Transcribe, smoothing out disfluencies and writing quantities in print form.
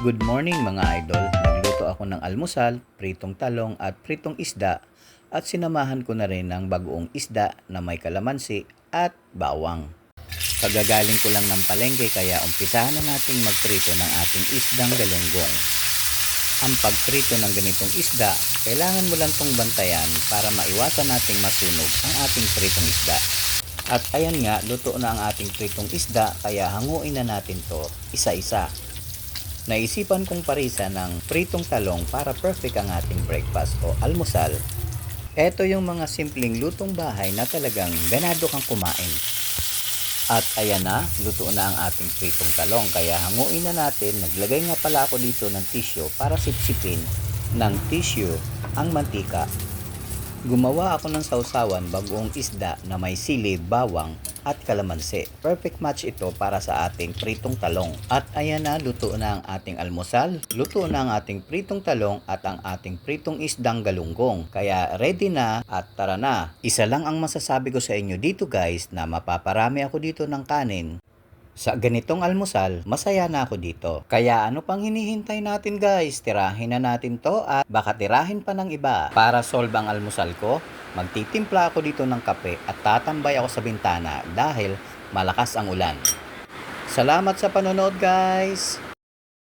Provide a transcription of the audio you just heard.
Good morning mga idol. Nagluto ako ng almusal, pritong talong at pritong isda at sinamahan ko na rin ng bagoong isda na may kalamansi at bawang. Pagagaling ko lang ng palengke kaya umpisahan na nating magprito ng ating isdang galunggong. Ang pagprito ng ganitong isda, kailangan mo lang tong bantayan para maiwasan nating masunog ang ating pritong isda. At ayan nga, luto na ang ating pritong isda kaya hanguin na natin to isa-isa. Naisipan kong parisa ng pritong talong para perfect ang ating breakfast o almusal. Ito yung mga simpleng lutong bahay na talagang ganado kang kumain. At ayan na, luto na ang ating pritong talong kaya hanguin na natin. Naglagay nga pala ako dito ng tissue para sipsipin ng tissue ang mantika. Gumawa ako ng sausawan bagoong isda na may sili, bawang at kalamansi. Perfect match ito para sa ating pritong talong. At ayan na, luto na ang ating almusal. Luto na ang ating pritong talong at ang ating pritong isdang galunggong. Kaya ready na at tara na. Isa lang ang masasabi ko sa inyo dito guys, na mapaparami ako dito ng kanin. Sa ganitong almusal, masaya na ako dito. Kaya ano pang hinihintay natin guys? Tirahin na natin to at baka tirahin pa ng iba. Para solve ang almusal ko, magtitimpla ako dito ng kape at tatambay ako sa bintana dahil malakas ang ulan. Salamat sa panonood guys!